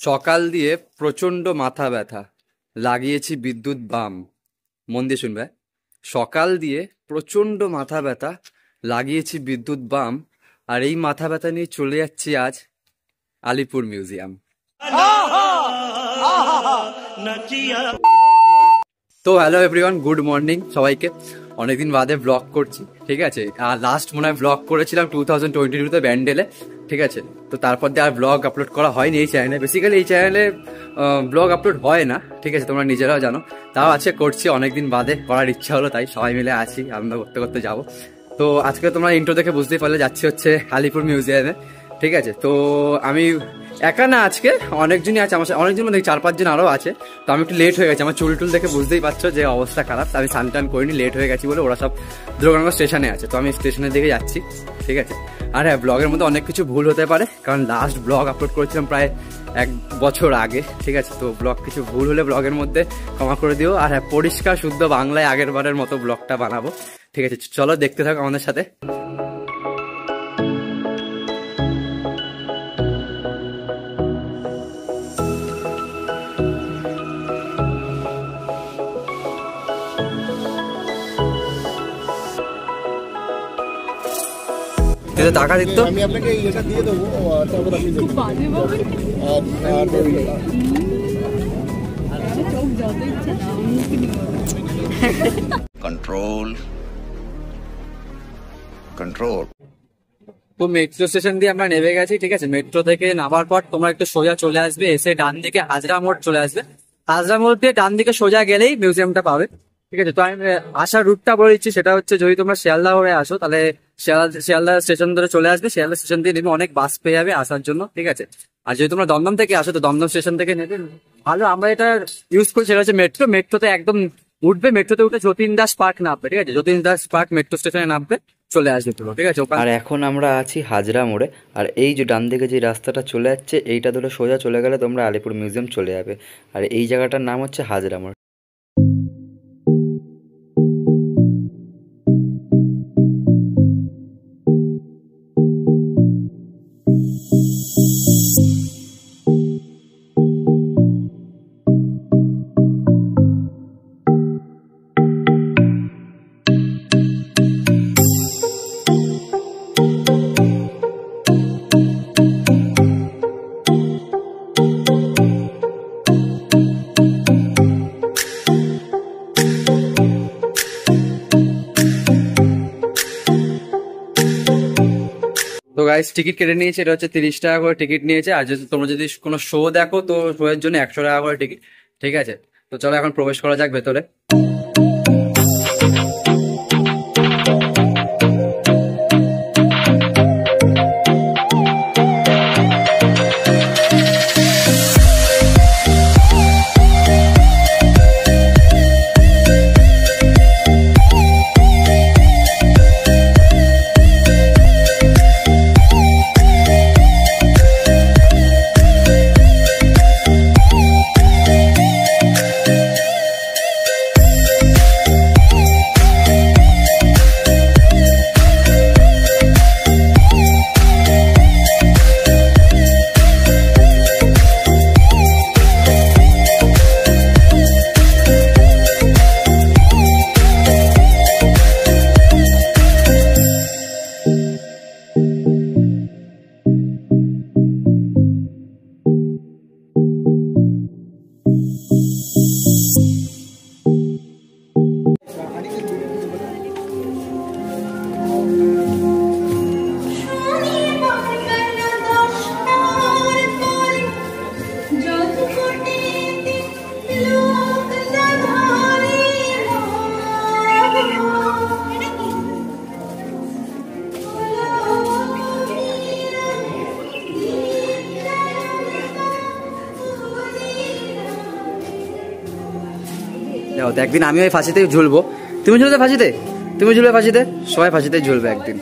সকাল দিয়ে প্রচন্ড মাথা ব্যথা, লাগিয়েছি বিদ্যুৎ বাম। মন দিয়ে শুনবে। সকাল দিয়ে প্রচন্ড মাথা ব্যথা, লাগিয়েছি বিদ্যুৎ বাম। আর এই মাথা ব্যথা নিয়ে চলে যাচ্ছি আজ আলিপুর মিউজিয়াম। তো হ্যালো এভরিওয়ান, গুড মর্নিং সবাইকে। অনেকদিন বাদে ব্লগ করছি, ঠিক আছে। আর লাস্ট মনে হয় ব্লগ করেছিলাম 2022-তে ব্যান্ডেলে, ঠিক আছে। তো তারপর দিয়ে আর ব্লগ আপলোড করা হয়নি এই চ্যানেলে। বেসিক্যালি এই চ্যানেলে ব্লগ আপলোড হয় না, ঠিক আছে, তোমরা নিজেরাও জানো। তাও আজকে করছি, অনেকদিন বাদে করার ইচ্ছা হলো, তাই সবাই মিলে আছি, আনন্দ করতে করতে যাবো। তো আজকে তোমরা ইন্ট্রো দেখে বুঝতেই পারলে যাচ্ছি হচ্ছে আলিপুর মিউজিয়ামে, ঠিক আছে। তো আমি একা না, আজকে অনেকজনই আছে আমার সাথে, অনেকজন মানে 4-5 জন আরও আছে। তো আমি একটু লেট হয়ে গেছি, আমার চুল টুল দেখে বুঝতেই পারছো যে অবস্থা খারাপ। আমি স্নান টান করিনি, লেট হয়ে গেছি বলে ওরা সব দুর্গানগর স্টেশনে আছে। তো আমি স্টেশনের দিকে যাচ্ছি, ঠিক আছে। আর হ্যাঁ, ব্লগের মধ্যে অনেক কিছু ভুল হতে পারে, কারণ লাস্ট ব্লগ আপলোড করেছিলাম প্রায় 1 বছর আগে, ঠিক আছে। তো ব্লগ কিছু ভুল হলে ব্লগের মধ্যে ক্ষমা করে দিও। আর হ্যাঁ, পরিষ্কার শুদ্ধ বাংলায় আগের বারের মতো ব্লগটা বানাবো, ঠিক আছে। চলো দেখতে থাকো আমাদের সাথে। টাকা দিত, আমি আপনাকে এটা দিয়ে দেবো। তারপর আপনি খুব বাজে বাবা। Control control. তো মেট্রো স্টেশন দিয়ে আমরা নেমে গেছি, ঠিক আছে। মেট্রো থেকে নামার পর তোমরা একটু সোজা চলে আসবে, এসে ডান দিকে হাজরা মোড় চলে আসবে। হাজরা মোড় দিয়ে ডান দিকে সোজা গেলেই মিউজিয়ামটা পাবে, ঠিক আছে। তো আমি আসার রুটটা বলে দিচ্ছি, সেটা হচ্ছে যদি তোমরা শিয়ালদা হয়ে আসো তাহলে শিয়ালদা স্টেশন ধরে চলে আসবে। শিয়ালদা স্টেশন দিয়ে নেবে, অনেক বাস পেয়ে যাবে আসার জন্য, ঠিক আছে। আর যদি তোমরা দমদম থেকে আসো তো দমদম স্টেশন থেকে নেবে ভালো। আমরা এটা ইউজ করি, সেটা হচ্ছে মেট্রো। মেট্রোতে একদম উঠবে, মেট্রোতে উঠে যতীন দাস পার্ক নামবে, ঠিক আছে। যতীন দাস পার্ক মেট্রো স্টেশনে নামবে, চলে আসবে পুরো, ঠিক আছে। আর এখন আমরা আছি হাজরা মোড়ে। আর এই যে ডান দিকে যে রাস্তাটা চলে যাচ্ছে, এইটা ধরে সোজা চলে গেলে তোমরা আলিপুর মিউজিয়াম চলে যাবে। আর এই জায়গাটার নাম হচ্ছে হাজরা মোড়। তো গাইস, টিকিট কেটে নিয়েছে, এটা হচ্ছে 30 টাকা করে টিকিট নিয়েছে। আর যদি তোমরা যদি কোনো শো দেখো তো শো এর জন্য 100 টাকা করে টিকিট, ঠিক আছে। তো চলো এখন প্রবেশ করা যাক ভেতরে। একদিন আমি ওই ফাঁসিতেই ঝুলবো, তুমি ঝুলবে ফাঁসিতে, তুমি ঝুলবে ফাঁসিতে, সবাই ফাঁসিতেই ঝুলবে একদিন।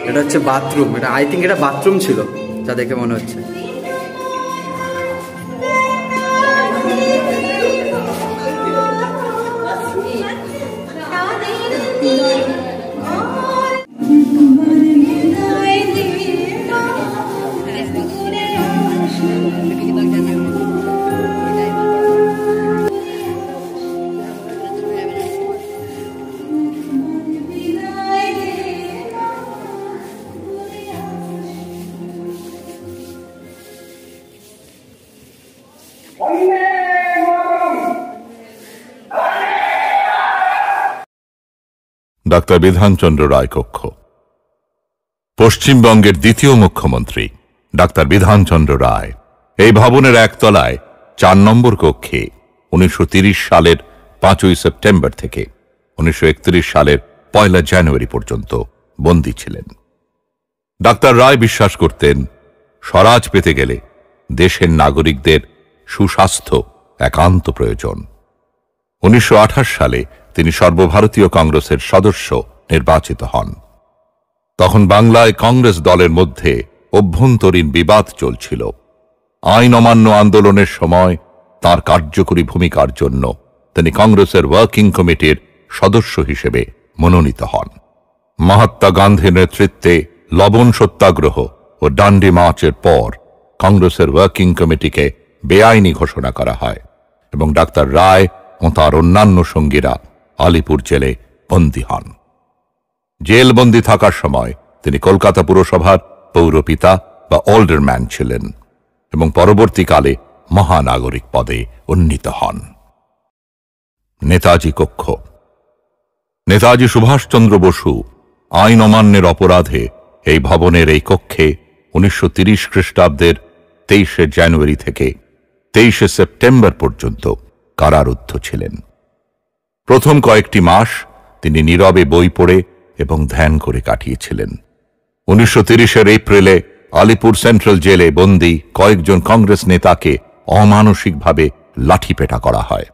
এটা হচ্ছে বাথরুম, এটা আই থিঙ্ক এটা বাথরুম ছিল যা দেখে মনে হচ্ছে। ডাক্তার বিধানচন্দ্র রায় কক্ষ। পশ্চিমবঙ্গের দ্বিতীয় মুখ্যমন্ত্রী ডাক্তার বিধানচন্দ্র রায় এই ভবনের একতলায় 4 নম্বর কক্ষে 1930 সালের 5ই সেপ্টেম্বর থেকে 1931 সালের 1 জানুয়ারি পর্যন্ত বন্দী ছিলেন। ডাক্তার রায় বিশ্বাস করতেন, স্বরাজ পেতে গেলে দেশের নাগরিকদের সুস্বাস্থ্য একান্ত প্রয়োজন। 1928 সালে তিনি সর্বভারতীয় কংগ্রেসের সদস্য নির্বাচিত হন। তখন বাংলায় কংগ্রেস দলের মধ্যে অভ্যন্তরীণ বিবাদ চলছিল। আইন অমান্য আন্দোলনের সময় তার কার্যকরী ভূমিকার জন্য তিনি কংগ্রেসের ওয়ার্কিং কমিটির সদস্য হিসেবে মনোনীত হন। মহাত্মা গান্ধীর নেতৃত্বে লবণ সত্যাগ্রহ ও ডান্ডি মার্চের পর কংগ্রেসের ওয়ার্কিং কমিটিকে বেআইনি ঘোষণা করা হয় এবং ডাক্তার রায় ও তার অন্যান্য সঙ্গীরা আলিপুর জেলে বন্দী হন। জেলবন্দী থাকার সময় তিনি কলকাতা পুরসভার পৌরপিতা বা অলডারম্যান ছিলেন এবং পরবর্তীকালে মহানাগরিক পদে উন্নীত হন। নেতাজি কক্ষ। নেতাজি সুভাষচন্দ্র বসু আইন অমান্যের অপরাধে এই ভবনের এই কক্ষে 1930 খ্রিস্টাব্দের 23 জানুয়ারি থেকে 23 সেপ্টেম্বর পর্যন্ত কারারুদ্ধ ছিলেন। প্রথম কয়েকটি মাস তিনি নীরবে বই পড়ে এবং ধ্যান করে কাটিয়েছিলেন। 1930 এপ্রিলে আলিপুর সেন্ট্রাল জেলে বন্দী কয়েকজন কংগ্রেস নেতাকে অমানসিকভাবে লাঠিপেটা করা হয়।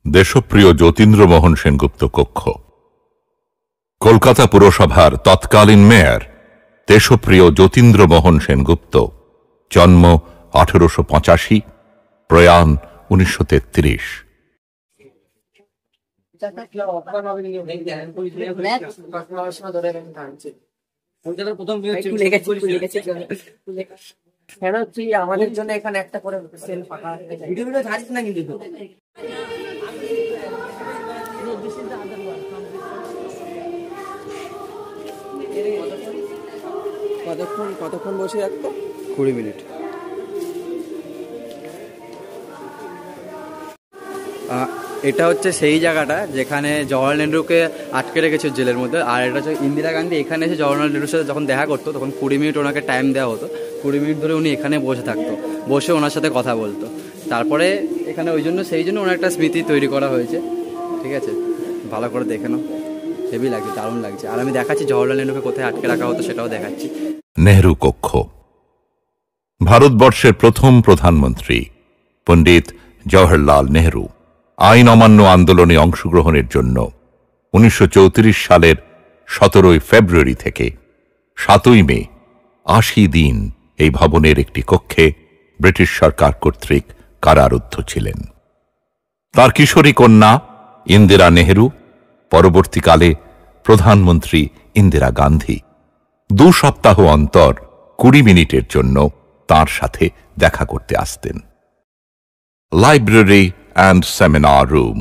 দেশপ্রিয় যতীন্দ্রমোহন সেনগুপ্ত কক্ষ। কলকাতা পুরসভার তৎকালীন মেয়র দেশপ্রিয় যতীন্দ্রমোহন সেনগুপ্ত, জন্ম 1885, প্রয়াণ 1933। আমাদের জন্য এখানে একটা করে সেল ফাঁকা ভিডিও ছাড়িস না কিন্তু কতক্ষণ বসে রাখতো? 20 মিনিট। এটা হচ্ছে সেই জায়গাটা যেখানে জওয়াহরলাল নেহরুকে আটকে রেখেছিল জেলের মধ্যে। আর এটা হচ্ছে ইন্দিরা গান্ধী এখানে এসে জওয়াহরলাল নেহরুর সাথে যখন দেখা করতো তখন 20 মিনিট ওনাকে টাইম দেওয়া হতো। 20 মিনিট ধরে উনি এখানে বসে থাকতো, বসে ওনার সাথে কথা বলতো। তারপরে এখানে সেই জন্য ওনার একটা স্মৃতি তৈরি করা হয়েছে। ঠিক আছে, ভালো করে দেখে নাও, হেভি লাগছে, দারুণ লাগছে। আর আমি দেখাচ্ছি জওয়াহরলাল নেহরুকে কোথায় আটকে রাখা হতো সেটাও দেখাচ্ছি। নেহরু কক্ষ। ভারতবর্ষের প্রথম প্রধানমন্ত্রী পণ্ডিত জওহরলাল নেহরু আইন অমান্য আন্দোলনে অংশগ্রহণের জন্য 1934 সালের 17 ফেব্রুয়ারি থেকে 7 মে 80 দিন এই ভবনের একটি কক্ষে ব্রিটিশ সরকার কর্তৃক কারারুদ্ধ ছিলেন। তার কিশোরী কন্যা ইন্দিরা নেহরু, পরবর্তীকালে প্রধানমন্ত্রী ইন্দিরা গান্ধী 2 সপ্তাহ অন্তর 20 মিনিটের জন্য তার সাথে দেখা করতে আসতেন। Library and seminar room.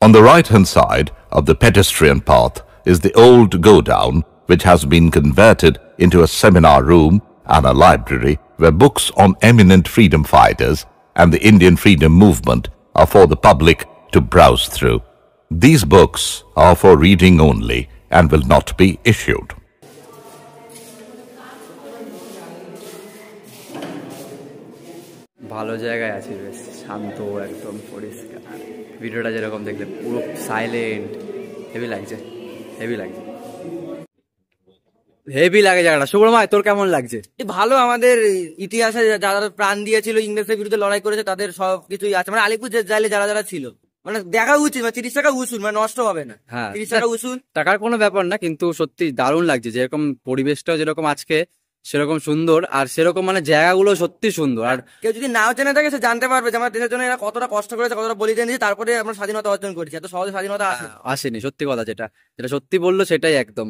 On the right-hand side of the pedestrian path is the old go-down, which has been converted into a seminar room and a library where books on eminent freedom fighters and the Indian freedom movement are for the public to browse through. These books are for reading only and will not be issued. ভালো জায়গায় আছি, বেশ শান্ত, একদম পরিষ্কার। ভিডিওটা যেরকম দেখলে পুরো সাইলেন্ট, হেভি লাগছে, হেভি লাগছে, হেভি লাগে জায়গাটা। সুব্রময়, তোর কেমন লাগছে? ভালো, আমাদের ইতিহাসে যারা প্রাণ দিয়েছিল, ইংরেজের বিরুদ্ধে লড়াই করেছে, তাদের সবকিছুই আছে। মানে আলিপুর জেলে যারা যারা ছিল, মানে দেখা উচিত। 30 টাকা উসুল, মানে নষ্ট হবে না। হ্যাঁ, 30 টাকা উসুল, টাকার কোনো ব্যাপার না, কিন্তু সত্যি দারুণ লাগছে। যেরকম পরিবেশটাও যেরকম আজকে সেরকম সুন্দর, আর সেরকম মানে জায়গাগুলো সত্যি সুন্দর। আর কেউ যদি নাও জেনে থাকে সে জানতে পারবে যে আমার দেশের জন্য এরা কতটা কষ্ট করেছে, কতটা বলিদান দিয়েছে, তারপরে আমরা স্বাধীনতা অর্জন করেছি। এত সহজে স্বাধীনতা আসেনি, সত্যি কথা। যেটা সত্যি বললো সেটাই একদম।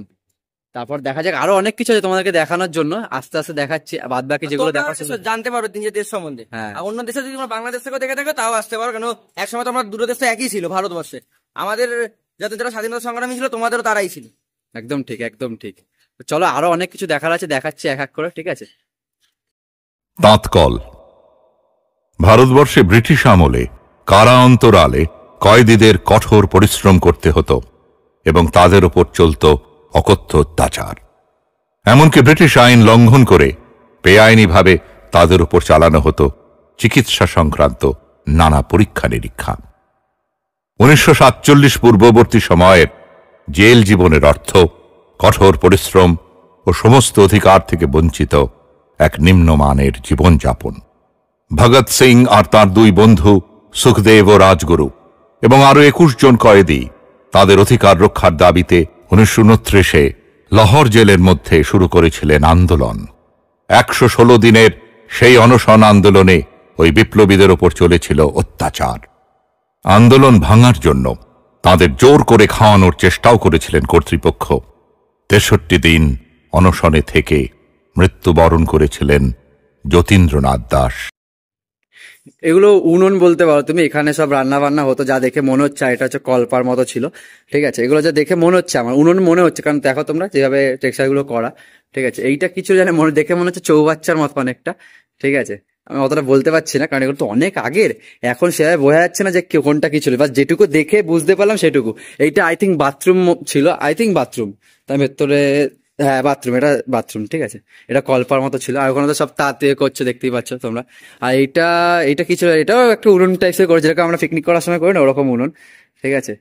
তারপর দেখা যাক, আরো অনেক কিছু আছে তোমাদেরকে দেখানোর জন্য, আস্তে আস্তে দেখাচ্ছি। বাদ বাকি যেগুলো দেখার জানতে পারবে নিজের দেশ সম্বন্ধে। হ্যাঁ, অন্য দেশে যদি তোমরা বাংলাদেশ থেকে দেখে থাকো তাও আসতে পারো, কেন একসময় তো আমরা দুটো দেশ তো একই ছিল ভারতবর্ষে। আমাদের যারা স্বাধীনতা সংগ্রামী ছিল তোমাদেরও তারাই ছিল। একদম ঠিক, একদম ঠিক। চলো, আরো অনেক কিছু দেখার আছে, দেখাচ্ছি এক এক করে। ঠিক আছে। তাঁতকল। ভারতবর্ষে ব্রিটিশ আমলে কারা অন্তরালে কয়েদিদের কঠোর পরিশ্রম করতে হতো এবং তাদের উপর চলত অকথ্য অত্যাচার। এমনকি ব্রিটিশ আইন লঙ্ঘন করে বেআইনিভাবে তাদের উপর চালানো হতো চিকিৎসা সংক্রান্ত নানা পরীক্ষা নিরীক্ষা। 1947 পূর্ববর্তী সময়ের জেল জীবনের অর্থ কঠোর পরিশ্রম ও সমস্ত অধিকার থেকে বঞ্চিত এক নিম্নমানের জীবনযাপন। ভগৎ সিং আর তার দুই বন্ধু সুখদেব ও রাজগুরু এবং আরো 21 জন কয়েদি তাদের অধিকার রক্ষার দাবিতে 1929 লাহোর জেলের মধ্যে শুরু করেছিলেন আন্দোলন। 116 দিনের সেই অনশন আন্দোলনে ওই বিপ্লবীদের ওপর চলেছিল অত্যাচার। আন্দোলন ভাঙার জন্য তাদের জোর করে খাওয়ানোর চেষ্টাও করেছিলেন কর্তৃপক্ষ। 63 দিন অনশনে থেকে মৃত্যুবরণ করেছিলেন যতীন্দ্রনাথ দাস। এগুলো উনুন বলতে পারো তুমি, এখানে সব রান্না বান্না হতো, যা দেখে মনে হচ্ছে এটা হচ্ছে কলপার মতো ছিল, ঠিক আছে। এগুলো যা দেখে মনে হচ্ছে আমার উনুন মনে হচ্ছে, কারণ দেখো তোমরা যেভাবে টেক্সচার গুলো করা, ঠিক আছে। এইটা কিছু জানে দেখে মনে হচ্ছে চৌবাচ্চার মতো অনেকটা, ঠিক আছে। আমি অতটা বলতে পারছি না, কারণ এগুলো তো অনেক আগের, এখন সেভাবে বোঝা যাচ্ছে না যে কোনটা কি ছিল, বাস যেটুকু দেখে বুঝতে পারলাম সেটুকু। এইটা আই থিঙ্ক বাথরুম ছিল, বাথরুম, তার ভেতরে, হ্যাঁ বাথরুম, এটা বাথরুম, ঠিক আছে। এটা কলপার মতো ছিল, আর ওখানে তো সব তাঁতে করছে দেখতেই পাচ্ছ তোমরা। আর এইটা কি ছিল, এটাও একটা উনুন টাইপের করে, যেরকম আমরা পিকনিক করার সময় করি না, ওরকম উনুন, ঠিক আছে।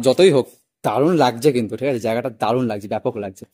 যতই হোক দারুণ লাগছে কিন্তু, ঠিক আছে, জায়গাটা দারুণ লাগছে, ব্যাপক লাগছে।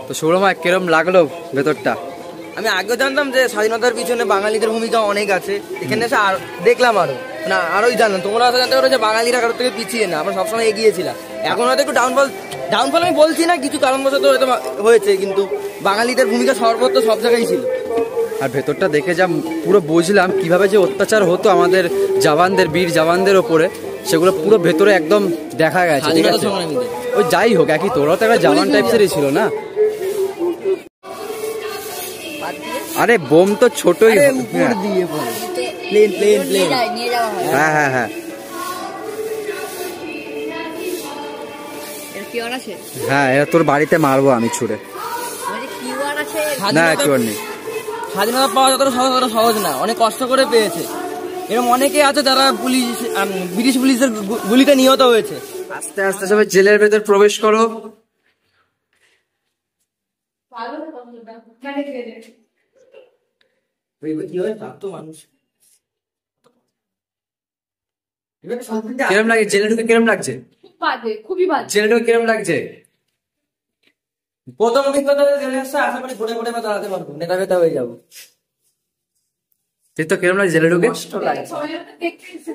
তো সৌরমা কিরম লাগলো ভেতরটা? আমি আগেও জানতাম যে স্বাধীনতার পিছনে বাঙালিদের ভূমিকা অনেক আছে, এখানে এসে দেখলাম আরোই জানলাম। তোমরা হয়তো জানতে পারো যে বাঙালিরা কারোর থেকে পিছিয়ে না, আমরা সবসময় এগিয়েছিলাম। এখন হয়তো একটু ডাউনফল আমি বলছি না, কিছু কারণবশত হয়তো হয়েছে, কিন্তু বাঙালিদের ভূমিকা সর্বত্র সব জায়গায় ছিল। আর ভেতরটা দেখে যা পুরো বুঝলাম কিভাবে যে অত্যাচার হতো আমাদের জওয়ানদের, বীর জওয়ানদের ওপরে, সেগুলো পুরো ভেতরে একদম দেখা গেছে। ঠিক আছে, ওই যাই হোক একই, তোরাও তো একটা জওয়ান টাইপসেরই ছিল না? আরে বোম তো ছোটই। হ্যাঁ হ্যাঁ হ্যাঁ হ্যাঁ, এরা তোর বাড়িতে মারবো আমি ছুড়ে। না কি নেই, স্বাধীনতা পাওয়া যতটা সহজ না, অনেক কষ্ট করে পেয়েছে। এরকম অনেকে আছে যারা ব্রিটিশ পুলিশের গুলিতে নিহত হয়েছে। আস্তে আস্তে সবাই জেলের ভেতর প্রবেশ করো। কিরম লাগে জেলে ঢুকে? কিরম লাগছে? খুবই বাজে। জেলে ঢুকে কিরম লাগছে? প্রথম অভিজ্ঞতা জেলে আসছে, আশা করি ঘুরে ঘুরে দাঁড়াতে পারবো, নেতা বেতা হয়ে যাবো। তুই তো কিরম লাগে জেলে ঢুকে? কষ্ট লাগে। সবাই দেখতে